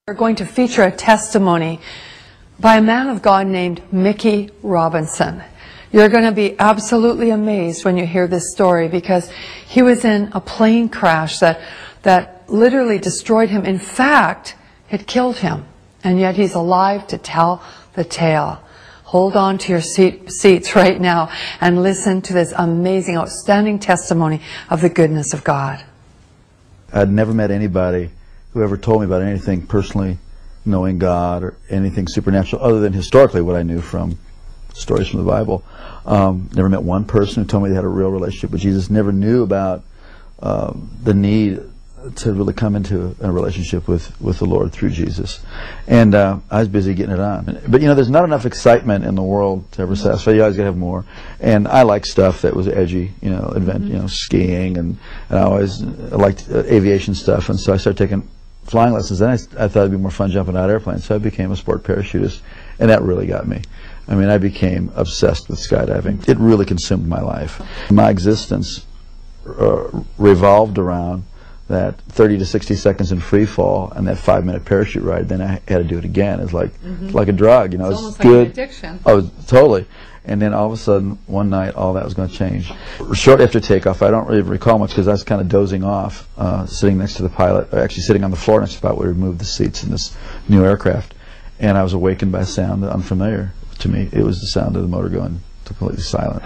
We're going to feature a testimony by a man of God named Mickey Robinson. You're going to be absolutely amazed when you hear this story, because he was in a plane crash that literally destroyed him. In fact, it killed him. And yet he's alive to tell the tale. Hold on to your seats right now and listen to this amazing, outstanding testimony of the goodness of God. I'd never met anybody who ever told me about anything personally knowing God or anything supernatural other than historically what I knew from stories from the Bible. Never met one person who told me they had a real relationship with Jesus. Never knew about the need to really come into a relationship with the Lord through Jesus. And I was busy getting it on. But you know, there's not enough excitement in the world to ever satisfy. You always gotta have more. And I like stuff that was edgy, you know, skiing, and I always liked aviation stuff. And so I started taking flying lessons. Then I thought it'd be more fun jumping out of airplanes, so I became a sport parachutist, and that really got me. I mean, I became obsessed with skydiving. It really consumed my life. My existence revolved around that 30 to 60 seconds in free fall and that 5-minute parachute ride. Then I had to do it again. It's like like a drug, you know. It's almost good. like an addiction. Oh, totally. And then all of a sudden, one night, all that was going to change. Shortly after takeoff, I don't really recall much because I was kind of dozing off, sitting next to the pilot, or actually sitting on the floor next to the pilot where we moved the seats in this new aircraft. And I was awakened by a sound unfamiliar to me. It was the sound of the motor going completely silent.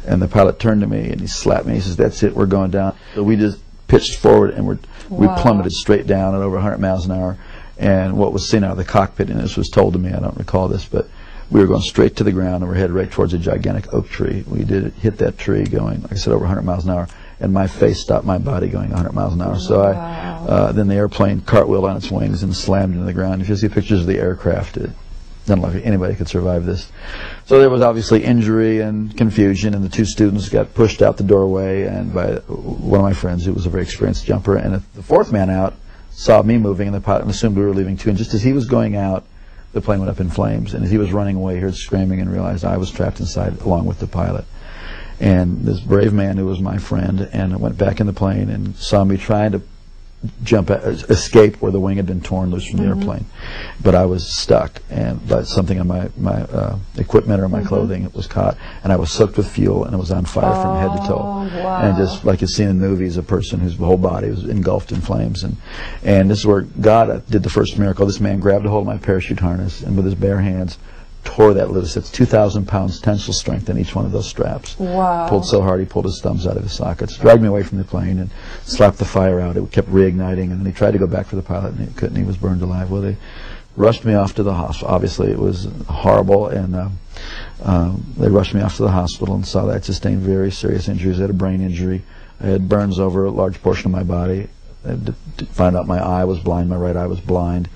And the pilot turned to me and he slapped me. He says, "That's it, we're going down." So we just pitched forward and we plummeted straight down at over 100 miles an hour. And what was seen out of the cockpit, and this was told to me, I don't recall this, but we were going straight to the ground and we're headed right towards a gigantic oak tree. We did hit that tree going, like I said, over 100 miles an hour, and my face stopped my body going 100 miles an hour. So then the airplane cartwheeled on its wings and slammed into the ground. If you see pictures of the aircraft, it doesn't look like anybody could survive this. So there was obviously injury and confusion, and the two students got pushed out the doorway and by one of my friends who was a very experienced jumper, and the fourth man out saw me moving, and the pilot assumed we were leaving too, and just as he was going out, the plane went up in flames, and as he was running away, he heard screaming and realized I was trapped inside along with the pilot. And this brave man who was my friend and went back in the plane and saw me trying to escape where the wing had been torn loose from the airplane, but I was stuck, and by something on my equipment or my clothing, it was caught, and I was soaked with fuel, and it was on fire from head to toe. And just like you see in the movies, a person whose whole body was engulfed in flames. And this is where God did the first miracle. This man grabbed a hold of my parachute harness and with his bare hands tore that loose. It's 2,000 pounds tensile strength in each one of those straps. Pulled so hard he pulled his thumbs out of his sockets, dragged me away from the plane and slapped the fire out. It kept reigniting, and then he tried to go back for the pilot and he couldn't. He was burned alive. Well, they rushed me off to the hospital. Obviously it was horrible, and they rushed me off to the hospital and saw that I sustained very serious injuries. I had a brain injury. I had burns over a large portion of my body. I had to find out my eye was blind, my right eye was blind,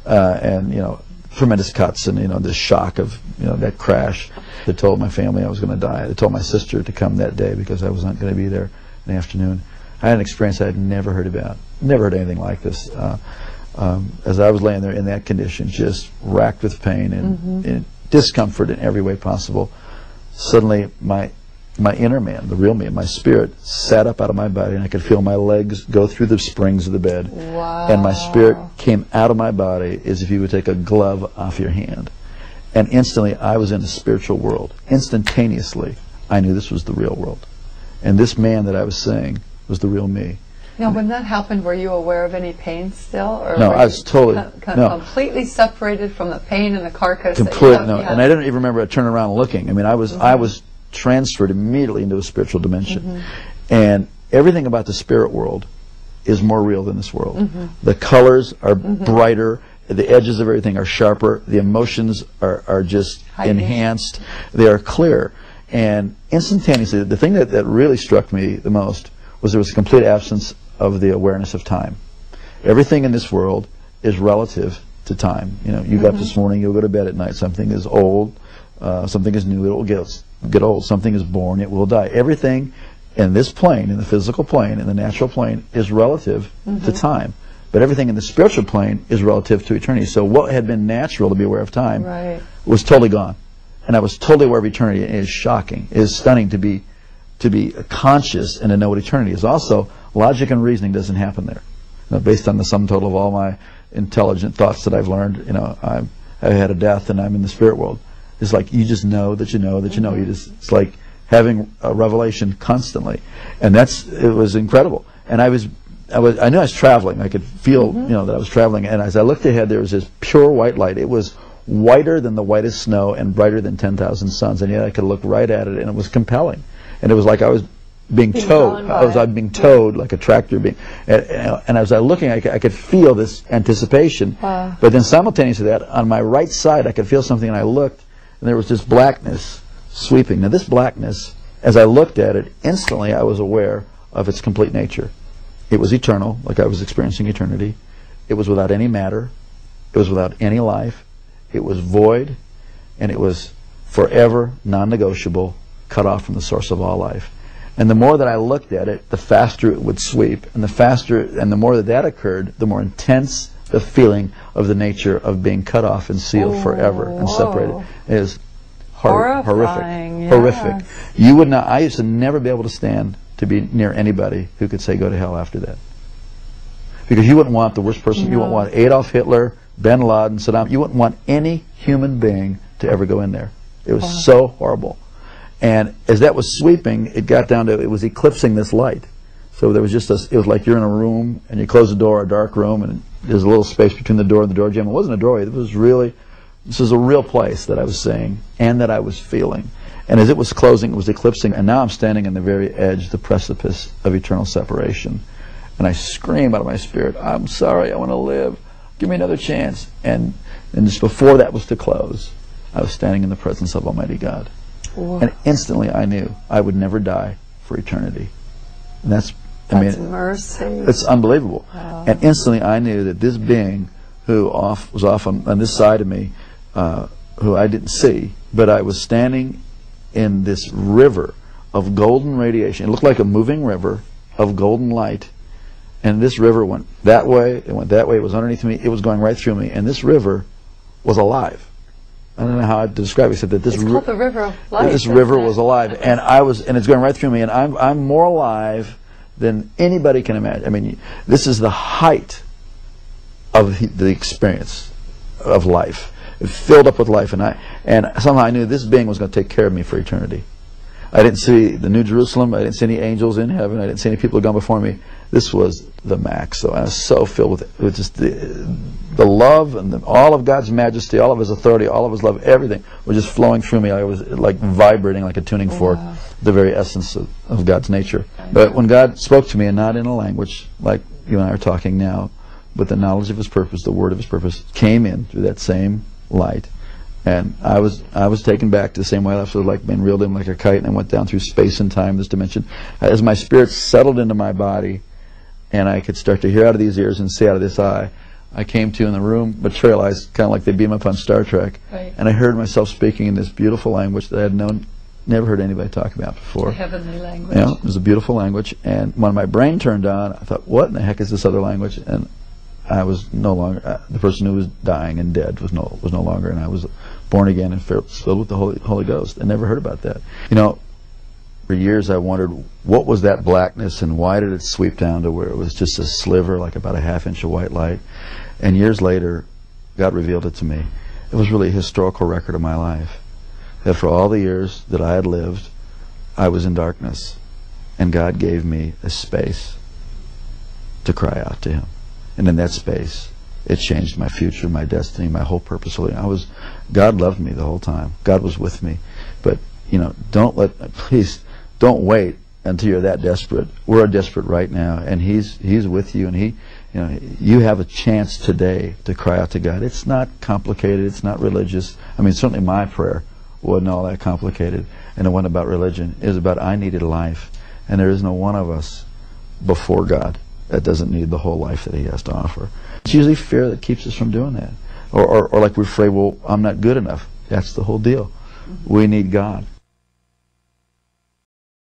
and you know, tremendous cuts, and you know, this shock of, you know, that crash. They told my family I was going to die. They told my sister to come that day because I wasn't going to be there in the afternoon. I had an experience I had never heard about, never heard anything like this. As I was laying there in that condition, just racked with pain and discomfort in every way possible, suddenly my inner man, the real me, my spirit, sat up out of my body, and I could feel my legs go through the springs of the bed. And my spirit came out of my body as if you would take a glove off your hand. And instantly I was in the spiritual world. Instantaneously I knew this was the real world. And this man that I was seeing was the real me. Now, when that happened, were you aware of any pain still? Or no, I was totally completely separated from the pain and the carcass? Completely, no. And I didn't even remember turning around and looking. I mean, I was transferred immediately into a spiritual dimension. And everything about the spirit world is more real than this world. The colors are brighter, the edges of everything are sharper, the emotions are just enhanced, they are clear. And instantaneously, the thing that really struck me the most was there was a complete absence of the awareness of time. Everything in this world is relative to time. You know, you got up this morning, you'll go to bed at night, something is old, something is new, it will get old, something is born, it will die. Everything in this plane, in the physical plane, in the natural plane, is relative to time. But everything in the spiritual plane is relative to eternity. So what had been natural to be aware of time was totally gone. And I was totally aware of eternity. It is shocking. It is stunning to be conscious and to know what eternity is. Also, logic and reasoning doesn't happen there. You know, based on the sum total of all my intelligent thoughts that I've learned. You know, I had a death and I'm in the spirit world. It's like you just know that you know that you know. It's like having a revelation constantly, and it was incredible. And I knew I was traveling. I could feel, you know, that I was traveling. And as I looked ahead, there was this pure white light. It was whiter than the whitest snow and brighter than 10,000 suns. And yet I could look right at it, and it was compelling. And it was like I was being towed. I was being towed like a tractor being. And as I was looking, I could feel this anticipation. Wow. But then simultaneously to that, on my right side, I could feel something, and I looked, and there was this blackness sweeping. Now this blackness, as I looked at it, instantly I was aware of its complete nature. It was eternal, like I was experiencing eternity. It was without any matter. It was without any life. It was void, and it was forever non-negotiable, cut off from the source of all life. And the more that I looked at it, the faster it would sweep, and the more that occurred, the more intense the feeling of the nature of being cut off and sealed forever and separated. It is horrific. Yes. Horrific. You would not. I used to never be able to stand to be near anybody who could say go to hell after that, because you wouldn't want the worst person. No. You wouldn't want Adolf Hitler, Bin Laden, Saddam. You wouldn't want any human being to ever go in there. It was so horrible. And as that was sweeping, it got down to, it was eclipsing this light. So there was just it was like you're in a room and you close the door, a dark room, and there's a little space between the door and the door jamb. It wasn't a doorway. It was really, this was a real place that I was seeing and that I was feeling. And as it was closing, it was eclipsing, and now I'm standing on the very edge, the precipice of eternal separation. And I scream out of my spirit, I'm sorry, I want to live. Give me another chance. And just before that was to close, I was standing in the presence of Almighty God. Whoa. And instantly I knew I would never die for eternity. And that's mercy. It's unbelievable. Wow. And instantly I knew that this being who was off on this side of me, who I didn't see, but I was standing in this river of golden radiation. It looked like a moving river of golden light. And this river went that way, it went that way, it was underneath me, it was going right through me. And this river was alive. I don't know how to describe it, except that this it's called the River of Life. This river was alive, and it's going right through me, and I'm more alive than anybody can imagine. I mean, this is the height of the experience of life. It filled up with life, and somehow I knew this being was going to take care of me for eternity. I didn't see the New Jerusalem. I didn't see any angels in heaven. I didn't see any people who had gone before me. This was the max. So I was so filled with just the love and all of God's majesty, all of His authority, all of His love, everything was just flowing through me. I was like vibrating like a tuning fork, the very essence of God's nature. But when God spoke to me, and not in a language like you and I are talking now, but the knowledge of His purpose, the word of His purpose, came in through that same light. And I was taken back to the same way I was like being reeled in like a kite, and I went down through space and time, this dimension. As my spirit settled into my body, and I could start to hear out of these ears and see out of this eye, I came to in the room materialized, kind of like they beam up on Star Trek. Right. And I heard myself speaking in this beautiful language that I had never heard anybody talk about before. It's a heavenly language. You know, it was a beautiful language. And when my brain turned on, I thought, what in the heck is this other language? And I was no longer, the person who was dying and dead was no longer, and I was born again and filled with the Holy Ghost. I never heard about that. You know, for years I wondered, what was that blackness, and why did it sweep down to where it was just a sliver, like about a half-inch of white light? And years later, God revealed it to me. It was really a historical record of my life, that for all the years that I had lived, I was in darkness, and God gave me a space to cry out to Him. And in that space, it changed my future, my destiny, my whole purpose. God loved me the whole time. God was with me. But, you know, please don't wait until you're that desperate. We're desperate right now, and He's with you, and you have a chance today to cry out to God. It's not complicated. It's not religious. I mean, certainly my prayer wasn't all that complicated, and it wasn't about religion. It was about I needed life, and there is no one of us before God that doesn't need the whole life that He has to offer. It's usually fear that keeps us from doing that. Or like we're afraid, well, I'm not good enough. That's the whole deal. We need God.